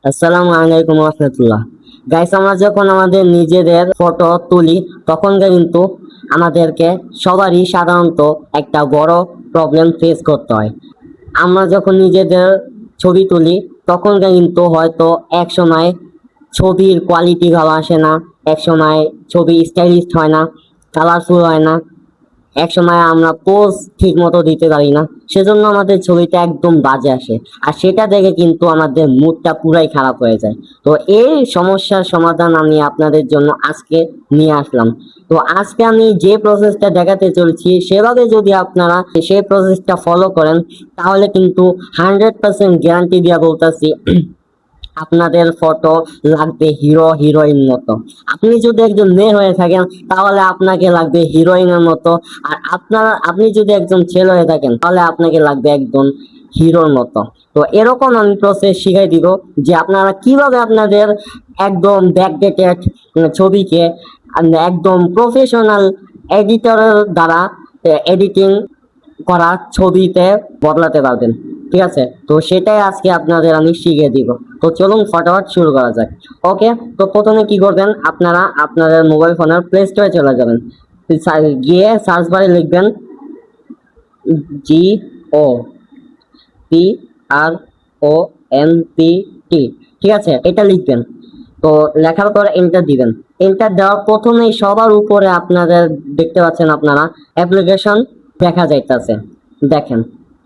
আসসালামু আলাইকুম রহমতুল্লাহ। গাইস, আমরা যখন আমাদের নিজেদের ফটো তুলি তখন কিন্তু আমাদেরকে সবারই সাধারণত একটা বড় প্রবলেম ফেস করতে হয়। আমরা যখন নিজেদের ছবি তুলি তখন কিন্তু হয়তো এক সময় ছবির কোয়ালিটি ভালো আসে না, এক সময় ছবি স্টাইলিশ হয় না, কালারফুল হয় না, এক সময় আমরা পোজ ঠিক মতো দিতে পারি না, সেজন্য আমাদের ছবিটা একদম বাজে আসে। আর সেটা দেখে কিন্তু আমাদের মুডটা পুরাই খারাপ হয়ে যায়। তো এই সমস্যার সমাধান আমি আপনাদের জন্য আজকে নিয়ে আসলাম। তো আজকে আমি যে প্রসেসটা দেখাতে চলছি সেভাবে যদি আপনারা সেই প্রসেসটা ফলো করেন তাহলে কিন্তু 100% গ্যারান্টি দিয়ে বলতেছি আপনাদের ফটো লাগবে হিরো হিরোইন মতো। আপনি যদি একজন মেয়ে হয়ে থাকেন তাহলে আপনাকে লাগবে হিরোইনের মতো, আর আপনি যদি একজন ছেলে হয়ে থাকেন তাহলে আপনাকে লাগবে একদম হিরোর মতো। তো এরকম আমি প্রসেস শিখাই দিব যে আপনারা কিভাবে আপনাদের একদম ব্যাকডেটেড ছবিকে একদম প্রফেশনাল এডিটরের দ্বারা এডিটিং করা ছবিতে বদলাতে পারবেন। ঠিক আছে, তো সেটাই আজকে আপনাদের আমি শিখিয়ে দিব। তো চলুন ফটাফট শুরু করা যাক। ওকে, তো প্রথমে কি করবেন, আপনারা আপনাদের মোবাইল ফোনের প্লে স্টোরে চলে যাবেন। গিয়ে সার্চ বারে লিখবেন GO PROMPT। ঠিক আছে, এটা লিখবেন। তো লেখার পর এন্টার দিবেন। এন্টার দেওয়ার প্রথমেই সবার উপরে আপনাদের দেখতে পাচ্ছেন আপনারা অ্যাপ্লিকেশন দেখা যাইতেছে। দেখেন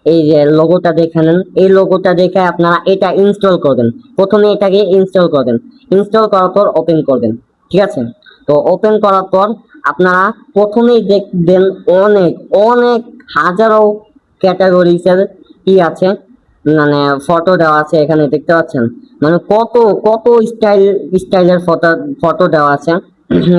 এই যে লোগোটা দেখে নেন, এই লোগোটা দেখে আপনারা এটা ইনস্টল করবেন। প্রথমে এটাকে ইনস্টল করবেন, ইনস্টল করার পর ওপেন করবেন। ঠিক আছে, তো ওপেন করার পর আপনারা প্রথমেই দেখবেন অনেক অনেক হাজারো ক্যাটাগরিজের কি আছে, মানে ফটো দেওয়া আছে। এখানে দেখতে পাচ্ছেন মানে কত কত স্টাইলের ফটো ফটো দেওয়া আছে।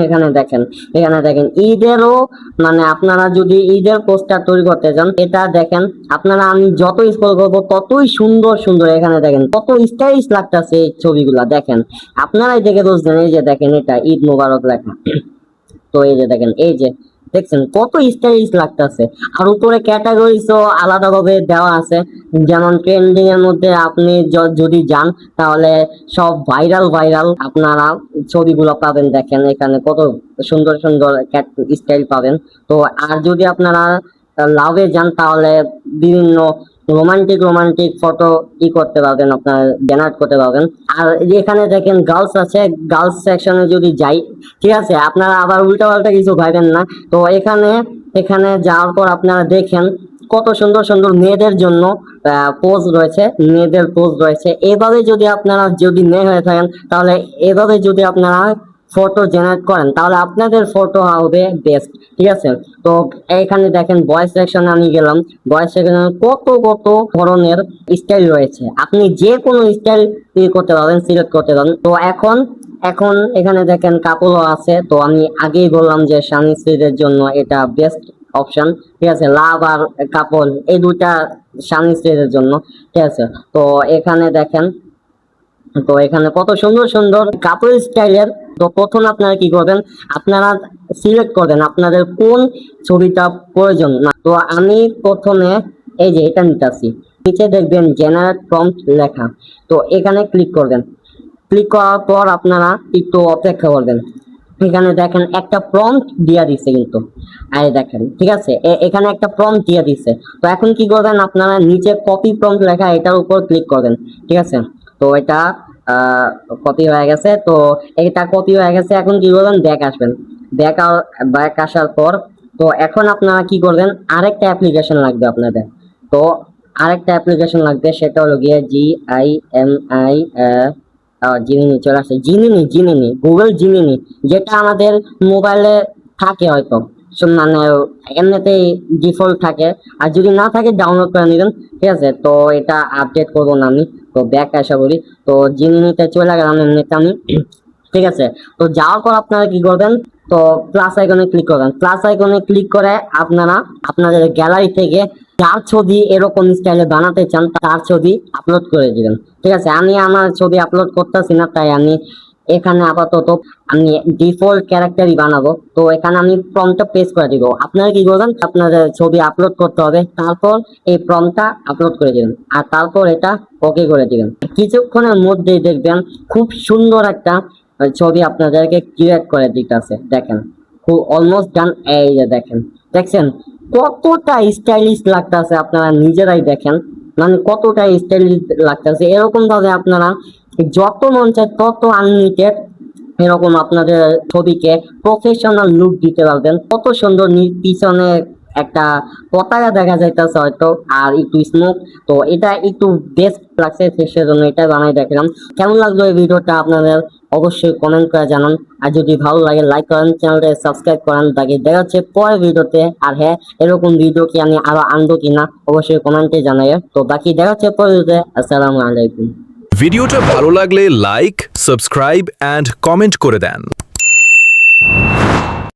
এখানে দেখেন, এখানে দেখেন ঈদেরও, মানে আপনারা যদি ঈদের পোস্টার তৈরি করতে চান এটা দেখেন আপনারা, আমি যত স্ক্রল করবো ততই সুন্দর সুন্দর। এখানে দেখেন কত স্টাইলিশ লাগতেছে এই ছবিগুলা, দেখেন আপনারাই দেখে বুঝবেন। এই যে দেখেন এটা ঈদ মোবারক লেখা। তো এই যে দেখেন, এই যে দেখছেন কত স্টাইলিশ লাগতেছে। আর উপরে ক্যাটাগরিজও আলাদাভাবে দেওয়া আছে, যেমন ট্রেন্ডিং এর মধ্যে আপনি যদি যান তাহলে সব ভাইরাল ভাইরাল আপনারা ছবিগুলো পাবেন। দেখেন এখানে কত সুন্দর সুন্দর স্টাইল পাবেন। তো আর যদি আপনারা লাভে যান তাহলে বিভিন্ন রোমান্টিক রোমান্টিক ফটো করতে পারবেন, আপনার জেনারেট করতে পারবেন। আর এখানে দেখেন গার্লস আছে, গার্লস সেকশনে যদি যাই, ঠিক আছে, আপনারা আবার উল্টা পাল্টা কিছু ভাবেন না। তো এখানে এখানে যাওয়ার পর আপনারা দেখেন কত সুন্দর সুন্দর মেয়েদের জন্য পোজ রয়েছে, মেয়েদের পোজ রয়েছে। এভাবে যদি আপনারা যদি মেয়ে হয়ে থাকেন তাহলে এভাবে যদি আপনারা ফটো জেনারেট করেন তাহলে আপনাদের ফটো হবে বেস্ট। ঠিক আছে, তো এখানে দেখেন বয়েস সেকশনে আমি গেলাম। বয়েস সেকশনে কত কত ধরনের স্টাইল রয়েছে, আপনি যে কোনো স্টাইল করতে পারবেন, সিলেক্ট করতে পারবেন। তো এখন এখন এখানে দেখেন কাপলও আছে। তো আমি আগেই বললাম যে স্বামী স্ত্রীদের জন্য এটা বেস্ট অপশন। ঠিক আছে, লাভ আর কাপল এই দুইটা স্বামী স্ত্রীদের জন্য। ঠিক আছে, তো এখানে দেখেন, তো এখানে কত সুন্দর সুন্দর কাপল স্টাইলের। তো প্রথম আপনারা কি করবেন, আপনারা সিলেক্ট করবেন আপনাদের কোন ছবিটা প্রয়োজন না। তো আমি প্রথমে এই যে এটা নিতেছি, নিচে দেখবেন জেনারেট প্রম্পট লেখা। তো এখানে ক্লিক করবেন। ক্লিক করার পর আপনারা একটু অপেক্ষা করবেন। এখানে দেখেন একটা প্রম্পট দিয়া দিচ্ছে কিন্তু, এই দেখেন, ঠিক আছে, এখানে একটা প্রম্পট দিয়া দিচ্ছে। তো এখন কি করবেন, আপনারা নিচে কপি প্রম্পট লেখা এটার উপর ক্লিক করবেন। ঠিক আছে, তো এটা কপি হয়ে গেছে। তো এটা কপি হয়ে গেছে, এখন কি করবেন, ব্যাক আসবেন। ব্যাক আসার পর তো এখন আপনারা কি করবেন, আরেকটা অ্যাপ্লিকেশন লাগবে আপনাদের। তো আরেকটা অ্যাপ্লিকেশন লাগবে, সেটা হলো গিয়ে GIMI, জিমিনি চলে আসছে। জিমিনি গুগল জিমিনি, যেটা আমাদের মোবাইলে থাকে হয়তো, মানে এমনিতেই ডিফল্ট থাকে। আর যদি না থাকে ডাউনলোড করে নেবেন। ঠিক আছে, তো এটা আপডেট করবো না আমি। তো ব্যাক আসা করি, তো জিমিনিতে চলে গেলাম এমনিতে আমি। ঠিক আছে, তো যাওয়ার পর আপনারা কি করবেন, তো প্লাস আইকনে ক্লিক করবেন। প্লাস আইকনে ক্লিক করে আপনারা আপনাদের গ্যালারি থেকে যার ছবি এরকম স্টাইলে বানাতে চান তার ছবি আপলোড করে দিবেন। ঠিক আছে, আমি আমার ছবি আপলোড করতেছি না, তাই আমি এখানে আপাতত আমি ডিফল্ট ক্যারেক্টারই বানাবো। তো এখানে আমি প্রম্পটটা পেস্ট করে দিব। আপনারা কি করবেন, আপনাদের ছবি আপলোড করতে হবে, তারপর এই প্রম্পটটা আপলোড করে দিবেন আর তারপর এটা ওকে করে দিবেন। কিছুক্ষণের মধ্যেই দেখবেন খুব সুন্দর একটা ছবি আপনাদেরকে ক্রিয়েট করে দিতেছে। দেখেন খুব অলমোস্ট ডান। এই যে দেখেন, দেখছেন কতটা স্টাইলিশ লাগতেছে, আপনারা নিজেরাই দেখেন, মানে কতটা স্টাইলিশ লাগতেছে। এরকম ভাবে আপনারা যত মন চায় তত আনলিমিটেড এরকম আপনাদের ছবিকে প্রফেশনাল লুক দিতে পারবেন। কত সুন্দর পিছনে একটা পতাকা দেখা যাইতেছে হয়তো, আর একটু স্মোক। তো এটা একটু বেস্ট লাগছে, সেজন্য এটা বানাই দেখলাম। কেমন লাগলো এই ভিডিওটা আপনাদের অবশ্যই কমেন্ট করে জানান। আর যদি ভালো লাগে লাইক করেন, চ্যানেলটা সাবস্ক্রাইব করেন। তাকে দেখা হচ্ছে পরের ভিডিওতে। আর হ্যাঁ, এরকম ভিডিও কি আমি আরো আনবো কিনা অবশ্যই কমেন্টে জানাই। তো বাকি দেখা হচ্ছে পরের ভিডিওতে। আসসালামু আলাইকুম। ভিডিওটা ভালো লাগলে লাইক, সাবস্ক্রাইব অ্যান্ড কমেন্ট করে দেন।